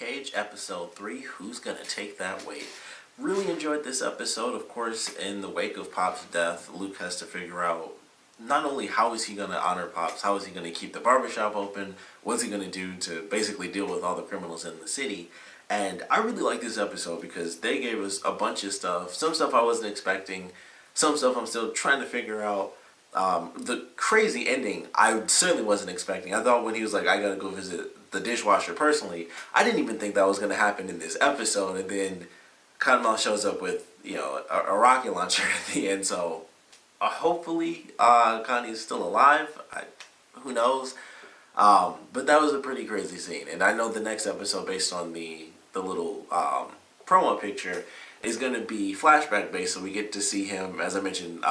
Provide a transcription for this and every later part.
Cage episode 3, Who's Gonna Take That Weight? Really enjoyed this episode. Of course, in the wake of Pop's death, Luke has to figure out not only how is he gonna honor Pops, how is he gonna keep the barbershop open, what's he gonna do to basically deal with all the criminals in the city. And I really like this episode because they gave us a bunch of stuff. Some stuff I wasn't expecting, some stuff I'm still trying to figure out. The crazy ending I certainly wasn't expecting. I thought when he was like, I gotta go visit the dishwasher personally, I didn't even think that was gonna happen in this episode. And then Cottonmouth shows up with, a rocket launcher at the end. So hopefully Connie's still alive. Who knows? But that was a pretty crazy scene. And I know the next episode, based on the little promo picture, is going to be flashback based. So we get to see him, as I mentioned,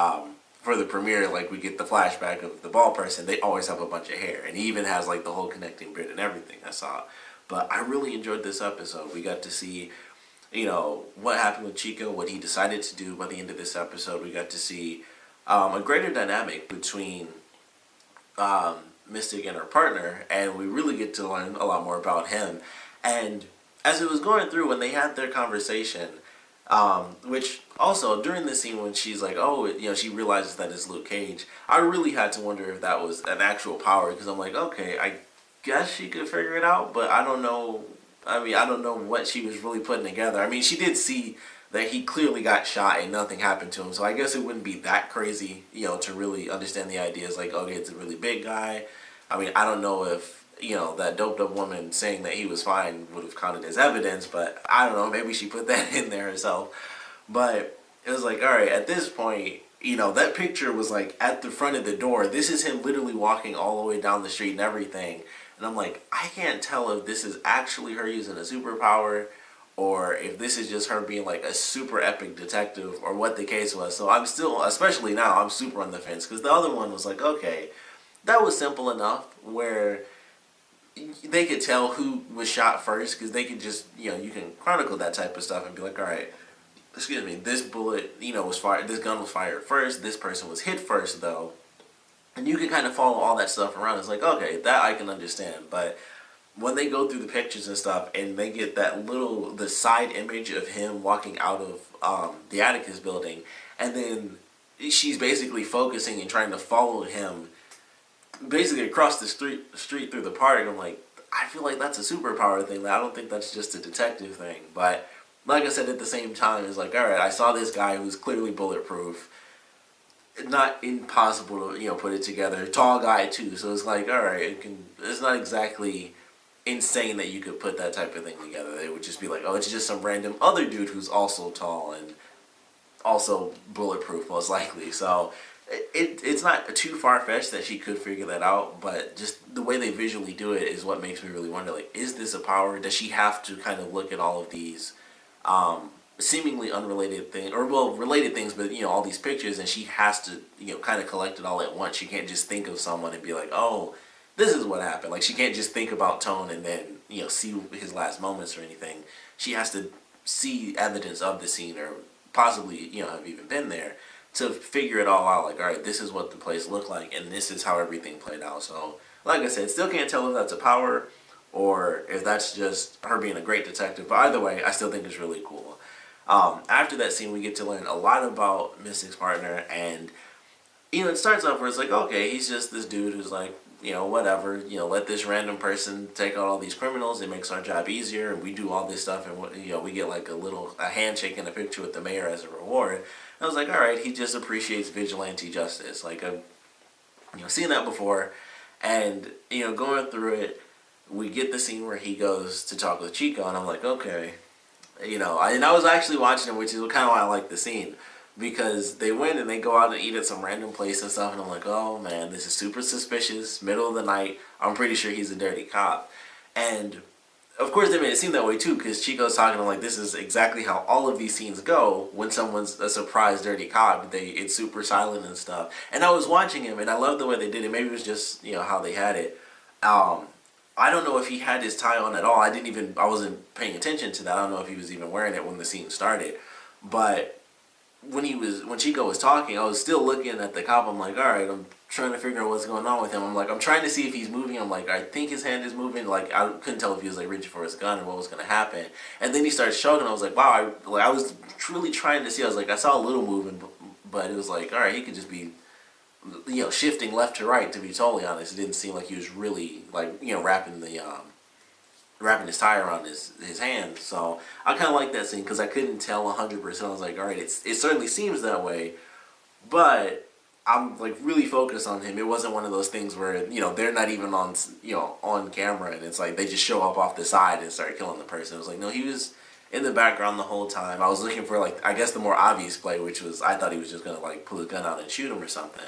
for the premiere, like we get the flashback of the bald person. They always have a bunch of hair. And he even has like the whole connecting beard and everything I saw. But I really enjoyed this episode. We got to see, what happened with Chico, what he decided to do by the end of this episode. We got to see a greater dynamic between Mystic and her partner, and we really get to learn a lot more about him. And as it was going through, when they had their conversation, which also during the scene when she's like, she realizes that it's Luke Cage, I really had to wonder if that was an actual power, because I'm like, okay, I guess she could figure it out, but I don't know. I don't know what she was really putting together. I mean, she did see that he clearly got shot and nothing happened to him, so I guess it wouldn't be that crazy, to really understand the ideas, like, okay, it's a really big guy. I mean, I don't know if, that doped up woman saying that he was fine would have counted as evidence, but I don't know, maybe she put that in there herself. But it was like, alright, at this point, that picture was like at the front of the door. This is him literally walking all the way down the street and everything. And I'm like, I can't tell if this is actually her using a superpower, or if this is just her being like a super epic detective, or what the case was. So I'm still, especially now, I'm super on the fence, because the other one was like, okay, that was simple enough where they could tell who was shot first, because they could just, you can chronicle that type of stuff and be like, alright, excuse me, this bullet, was fired, this gun was fired first, this person was hit first though. And you can kind of follow all that stuff around. It's like, okay, that I can understand. But when they go through the pictures and stuff, and they get the side image of him walking out of the Atticus building, and then she's basically focusing and trying to follow him basically across the street through the park, I'm like, I feel like that's a superpower thing. I don't think that's just a detective thing. But like I said, at the same time, it's like, alright, I saw this guy who's clearly bulletproof. Not impossible to, put it together. Tall guy too, so it's like, alright, it's not exactly insane that you could put that type of thing together. They would just be like, oh, it's just some random other dude who's also tall and also bulletproof, most likely. So it's not too far-fetched that she could figure that out, but just the way they visually do it is what makes me really wonder, like, is this a power? Does she have to kind of look at all of these seemingly unrelated things, or well, related things, but all these pictures, and she has to kind of collect it all at once. She can't just think of someone and be like, oh, this is what happened. Like, she can't just think about Tone and then see his last moments or anything. She has to see evidence of the scene, or possibly have even been there, to figure it all out. Like, alright, this is what the place looked like, and this is how everything played out. So like I said, still can't tell if that's a power or if that's just her being a great detective, but either way, I still think it's really cool. After that scene, we get to learn a lot about Mystic's partner, and it starts off where it's like, okay, he's just this dude who's like, whatever, let this random person take out all these criminals. It makes our job easier, and we do all this stuff, and we get like a handshake and a picture with the mayor as a reward. And I was like, all right, he just appreciates vigilante justice. Like, I've seen that before, and going through it, we get the scene where he goes to talk with Chico, and I'm like, okay. And I was actually watching it, which is kind of why I like the scene, because they went and they go out and eat at some random place and stuff, and I'm like, oh man, this is super suspicious, middle of the night, I'm pretty sure he's a dirty cop. And of course they made it seem that way too, because Chico's talking, I'm like, this is exactly how all of these scenes go when someone's a surprise dirty cop. It's super silent and stuff. And I was watching him, and I love the way they did it. Maybe it was just, how they had it. I don't know if he had his tie on at all. I wasn't paying attention to that. I don't know if he was even wearing it when the scene started. But when Chico was talking, I was still looking at the cop. I'm like, all right, I'm trying to figure out what's going on with him. I'm like, I'm trying to see if he's moving. I'm like, I think his hand is moving. Like, I couldn't tell if he was like reaching for his gun or what was going to happen. And then he started showing. I was like, wow. I was truly trying to see. I was like, I saw a little movement, but it was like, all right, he could just be, shifting left to right. To be totally honest, it didn't seem like he was really like, wrapping his tie around his hand. So I kind of like that scene because I couldn't tell 100%. I was like, all right, it certainly seems that way, but I'm like really focused on him. It wasn't one of those things where they're not even on camera and it's like they just show up off the side and start killing the person. It was like, no, he was in the background the whole time. I was looking for like, I guess the more obvious play, which was I thought he was just gonna like pull his gun out and shoot him or something,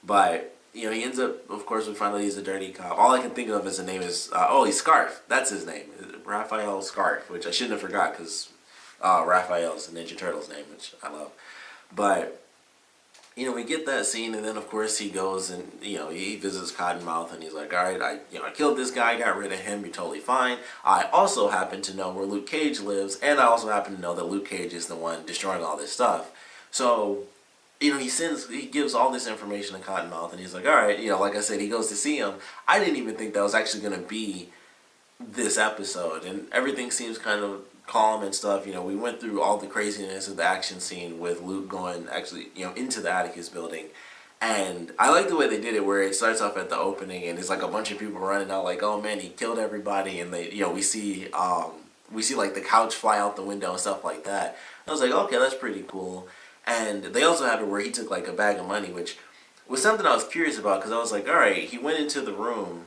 but he ends up, of course, we find out he's a dirty cop. All I can think of as a name is, he's Scarf. That's his name. Raphael Scarf, which I shouldn't have forgot because Raphael is the Ninja Turtle's name, which I love. But, we get that scene, and then, of course, he goes and, he visits Cottonmouth, and he's like, all right, I killed this guy, got rid of him, you're totally fine. I also happen to know where Luke Cage lives, and I also happen to know that Luke Cage is the one destroying all this stuff. So he gives all this information to Cottonmouth, and he's like, all right, like I said, he goes to see him. I didn't even think that was actually going to be this episode, and everything seems kind of calm and stuff. We went through all the craziness of the action scene with Luke going actually, into the Atticus building, and I like the way they did it, where it starts off at the opening, and it's like a bunch of people running out, like, oh man, he killed everybody, and they, we see like the couch fly out the window and stuff like that. I was like, okay, that's pretty cool. And they also have it where he took like a bag of money, which was something I was curious about because I was like, all right, he went into the room,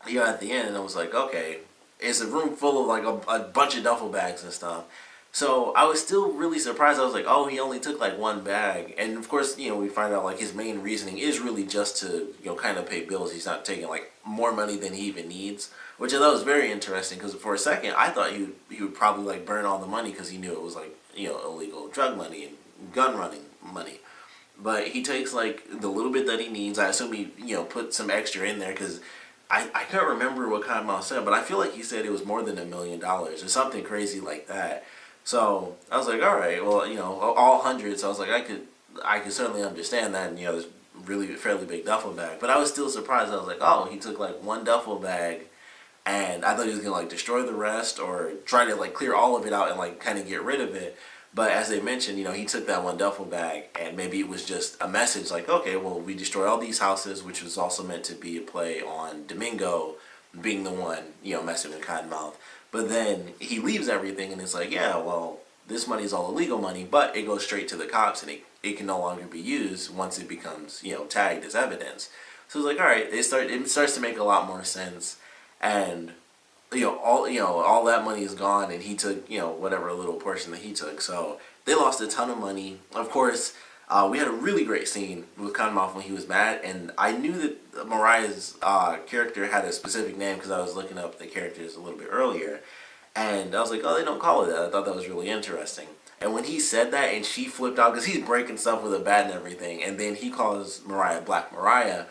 at the end, and I was like, okay, it's a room full of like a bunch of duffel bags and stuff. So I was still really surprised. I was like, oh, he only took like one bag. And of course, we find out like his main reasoning is really just to, kind of pay bills. He's not taking like more money than he even needs, which I thought was very interesting because for a second I thought he would probably like burn all the money because he knew it was like, illegal drug money and gun running money. But he takes like the little bit that he needs. I assume he put some extra in there because I can't remember what Cottonmouth said, but I feel like he said it was more than $1 million or something crazy like that. So I was like, all right, well, all hundreds. So I was like, I could certainly understand that, and this really fairly big duffel bag. But I was still surprised. I was like, oh, he took like one duffel bag, and I thought he was gonna like destroy the rest or try to like clear all of it out and like kind of get rid of it. But as they mentioned, he took that one duffel bag, and maybe it was just a message like, okay, well, we destroy all these houses, which was also meant to be a play on Domingo being the one, messing with Cottonmouth. But then he leaves everything, and it's like, yeah, well, this money is all illegal money, but it goes straight to the cops, and it can no longer be used once it becomes, tagged as evidence. So it's like, all right, it starts to make a lot more sense, and all that money is gone, and he took whatever little portion that he took. So they lost a ton of money. Of course, we had a really great scene with Cottonmouth when he was mad, and I knew that Mariah's character had a specific name because I was looking up the characters a little bit earlier, and I was like, oh, they don't call it that. I thought that was really interesting. And when he said that, and she flipped out because he's breaking stuff with a bat and everything, and then he calls Mariah Black Mariah.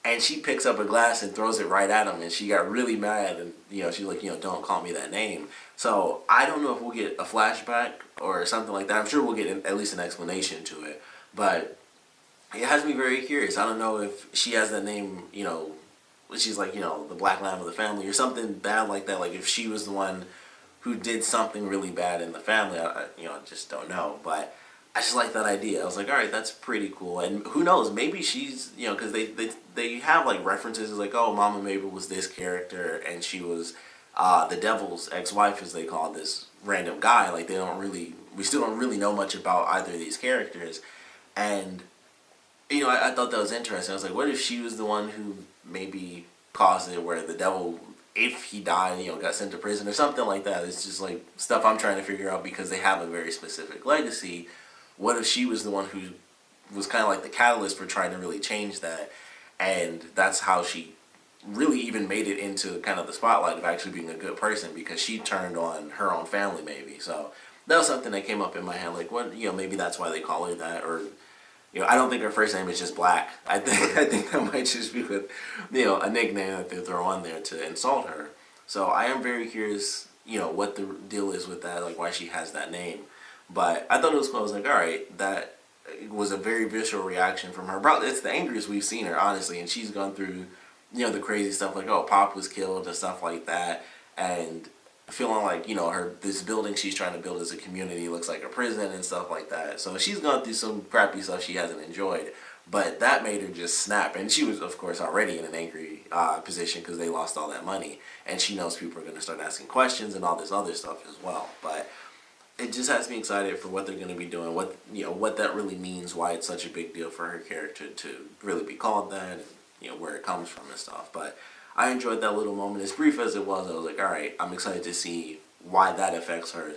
And she picks up a glass and throws it right at him, and she got really mad, and she's like, don't call me that name. So I don't know if we'll get a flashback or something like that. I'm sure we'll get at least an explanation to it, but it has me very curious. I don't know if she has that name, she's like, the black lamb of the family or something bad like that. Like if she was the one who did something really bad in the family, I just don't know, but I just like that idea. I was like, all right, that's pretty cool. And who knows, maybe she's, because they have like references like, oh, Mama Mabel was this character and she was the devil's ex-wife, as they call this random guy. Like we still don't really know much about either of these characters. And, I thought that was interesting. I was like, what if she was the one who maybe caused it where the devil, if he died, got sent to prison or something like that. It's just like stuff I'm trying to figure out because they have a very specific legacy. What if she was the one who was kind of like the catalyst for trying to really change that, and that's how she really even made it into kind of the spotlight of actually being a good person because she turned on her own family maybe. So that was something that came up in my head, like what, maybe that's why they call her that, or I don't think her first name is just Black. I think that might just be with a nickname that they throw on there to insult her. So I am very curious, what the deal is with that, like why she has that name. But I thought it was cool. I was like, all right, that was a very visceral reaction from her. Probably it's the angriest we've seen her, honestly, and she's gone through, the crazy stuff like, oh, Pop was killed and stuff like that, and feeling like, her this building she's trying to build as a community looks like a prison and stuff like that. So she's gone through some crappy stuff she hasn't enjoyed, but that made her just snap. And she was, of course, already in an angry position because they lost all that money, and she knows people are going to start asking questions and all this other stuff as well. But it just has me excited for what they're going to be doing, what that really means, why it's such a big deal for her character to really be called that, and where it comes from and stuff. But I enjoyed that little moment. As brief as it was, I was like, all right, I'm excited to see why that affects her,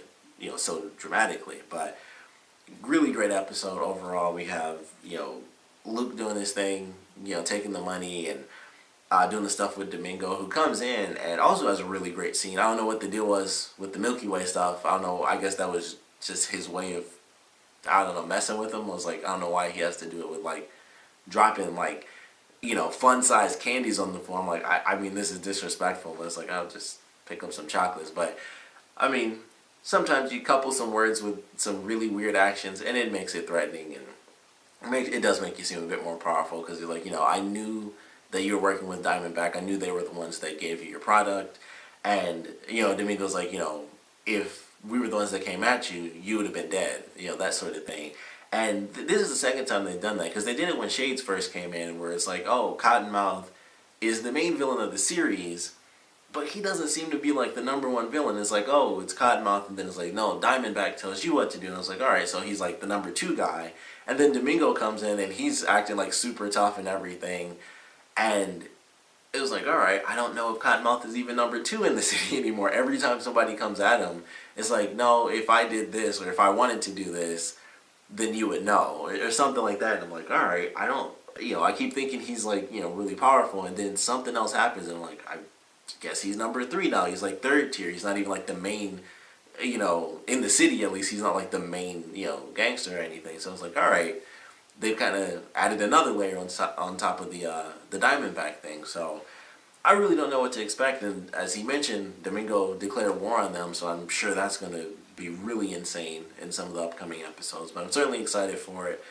so dramatically. But really great episode overall. We have, Luke doing his thing, taking the money and doing the stuff with Domingo, who comes in and also has a really great scene. I don't know what the deal was with the Milky Way stuff. I don't know. I guess that was just his way of, I don't know, messing with him. I was like, I don't know why he has to do it with, like, dropping, like, fun-sized candies on the floor. I'm like, I mean, this is disrespectful. But it's like, I'll just pick up some chocolates. But, I mean, sometimes you couple some words with some really weird actions, and it makes it threatening, and it does make you seem a bit more powerful, because you're like, I knew that you were working with Diamondback. I knew they were the ones that gave you your product. And, Domingo's like, if we were the ones that came at you, you would have been dead, that sort of thing. And this is the second time they've done that, because they did it when Shades first came in, where it's like, oh, Cottonmouth is the main villain of the series, but he doesn't seem to be like the number one villain. It's like, oh, it's Cottonmouth, and then it's like, no, Diamondback tells you what to do. And I was like, all right, so he's like the number two guy. And then Domingo comes in, and he's acting like super tough and everything. And it was like, all right, I don't know if Cottonmouth is even number two in the city anymore. Every time somebody comes at him, it's like, no, if I did this, or if I wanted to do this, then you would know, or something like that. And I'm like, all right, I don't, I keep thinking he's like, really powerful, and then something else happens, and I'm like, I guess he's number three now. He's like third tier. He's not even like the main, in the city at least, he's not like the main, gangster or anything. So I was like, all right, they've kind of added another layer on top of the Diamondback thing. So I really don't know what to expect. And as he mentioned, Domingo declared war on them, so I'm sure that's going to be really insane in some of the upcoming episodes. But I'm certainly excited for it.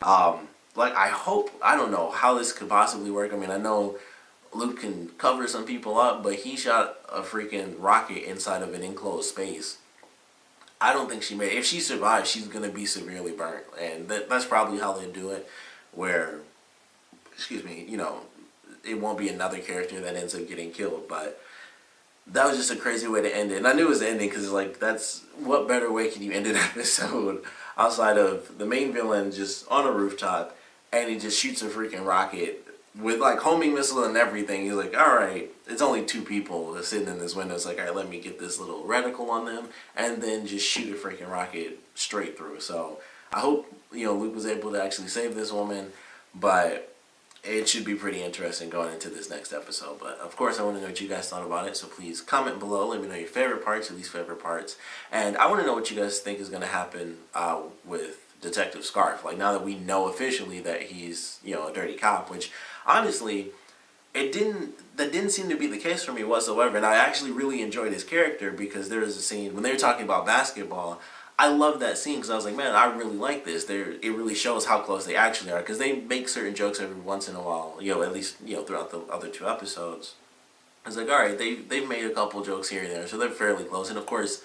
I don't know how this could possibly work. I mean, I know Luke can cover some people up, but he shot a freaking rocket inside of an enclosed space. I don't think she made it. If she survives, she's going to be severely burnt. And that's probably how they do it, where, it won't be another character that ends up getting killed. But that was just a crazy way to end it. And I knew it was the ending, because it's like, what better way can you end an episode outside of the main villain just on a rooftop, and he just shoots a freaking rocket with like homing missile and everything. He's like, all right, it's only two people sitting in this window. It's like, all right, let me get this little reticle on them, and then just shoot a freaking rocket straight through. So I hope, Luke was able to actually save this woman, but it should be pretty interesting going into this next episode. But of course, I want to know what you guys thought about it, so please comment below. Let me know your favorite parts, your least favorite parts, and I want to know what you guys think is going to happen with Detective Scarf. Like, now that we know officially that he's, a dirty cop, which honestly, that didn't seem to be the case for me whatsoever. And I actually really enjoyed his character, because there was a scene when they were talking about basketball. I loved that scene, because I was like, man, I really like this. It really shows how close they actually are, because they make certain jokes every once in a while, at least, throughout the other two episodes. I was like, all right, they've made a couple jokes here and there, so they're fairly close. And of course,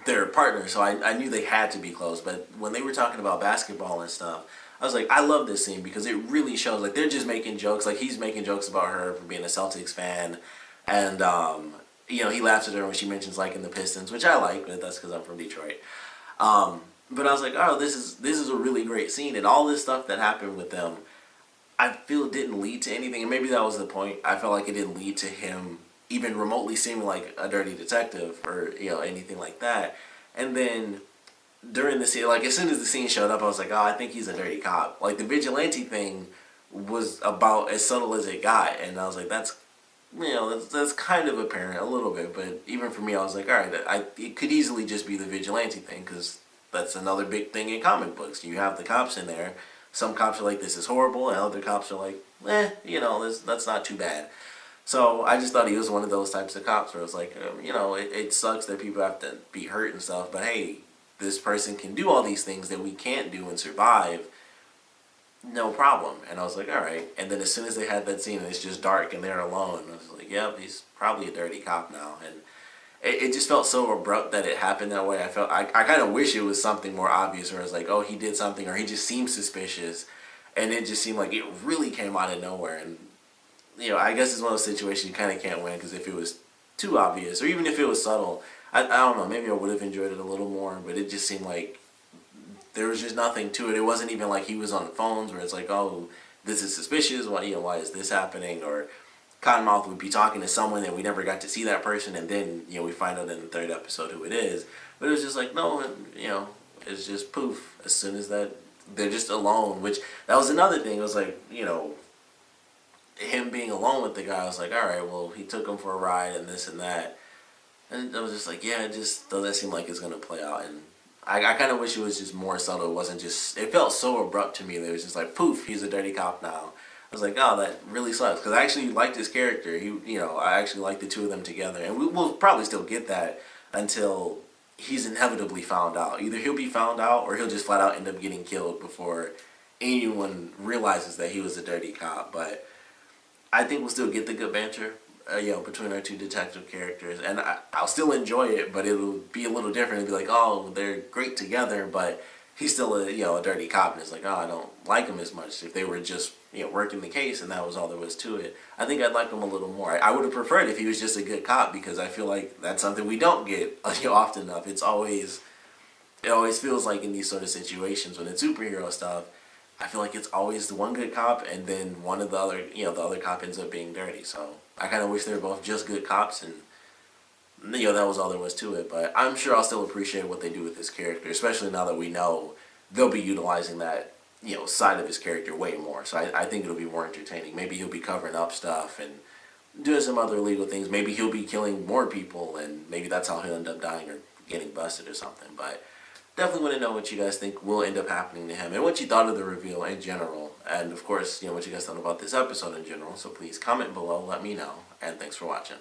they're partners, so I knew they had to be close. But when they were talking about basketball and stuff, I was like, I love this scene, because it really shows, like, they're just making jokes. Like, he's making jokes about her for being a Celtics fan, and, he laughs at her when she mentions liking the Pistons, which I like, but that's because I'm from Detroit. But I was like, oh, this is a really great scene, and all this stuff that happened with them, I feel didn't lead to anything, and maybe that was the point. I felt like it didn't lead to him even remotely seeming like a dirty detective or, anything like that. And then during the scene, like, as soon as the scene showed up, I was like, oh, I think he's a dirty cop. Like, the vigilante thing was about as subtle as it got, and I was like, that's kind of apparent a little bit. But even for me, I was like, all right, it could easily just be the vigilante thing, because that's another big thing in comic books. You have the cops in there. Some cops are like, this is horrible, and other cops are like, that's not too bad. So I just thought he was one of those types of cops where it was like, it sucks that people have to be hurt and stuff, but hey, this person can do all these things that we can't do and survive, no problem. And I was like, all right. And then as soon as they had that scene and it's just dark and they're alone, I was like, yep, he's probably a dirty cop now. And it just felt so abrupt that it happened that way. I kind of wish it was something more obvious, where it's like, oh, he did something, or he just seemed suspicious, and it just seemed like it really came out of nowhere. And I guess it's one of those situations you kind of can't win, because if it was too obvious, or even if it was subtle, I don't know, maybe I would have enjoyed it a little more. But it just seemed like there was just nothing to it. It wasn't even like he was on phones where it's like, oh, this is suspicious. Why is this happening? Or Cottonmouth would be talking to someone and we never got to see that person, and then we find out in the third episode who it is. But it was just like, no, it's just poof. As soon as that, they're just alone. Which, that was another thing. It was like, him being alone with the guy. I was like, all right, well, he took him for a ride and this and that, and I was just like, yeah, it just doesn't seem like it's gonna play out. And I kind of wish it was just more subtle. It wasn't just, it felt so abrupt to me that it was just like, poof, he's a dirty cop now. I was like, oh, that really sucks, because I actually liked his character. I actually liked the two of them together, and we'll probably still get that until he's inevitably found out. Either he'll be found out, or he'll just flat out end up getting killed before anyone realizes that he was a dirty cop. But I think we'll still get the good banter, between our two detective characters, and I'll still enjoy it. But it'll be a little different. It'll be like, oh, they're great together, but he's still a dirty cop, and it's like, oh, I don't like him as much. If they were just working the case and that was all there was to it, I think I'd like him a little more. I would have preferred if he was just a good cop, because I feel like that's something we don't get often enough. It always feels like in these sort of situations when it's superhero stuff, I feel like it's always the one good cop, and then one of the other the other cop ends up being dirty. So I kind of wish they were both just good cops, and that was all there was to it. But I'm sure I'll still appreciate what they do with this character, especially now that we know they'll be utilizing that side of his character way more. So I think it'll be more entertaining. Maybe he'll be covering up stuff and doing some other illegal things. Maybe he'll be killing more people, and maybe that's how he'll end up dying or getting busted or something. But definitely want to know what you guys think will end up happening to him, and what you thought of the reveal in general, and of course what you guys thought about this episode in general. So please comment below, let me know, and thanks for watching.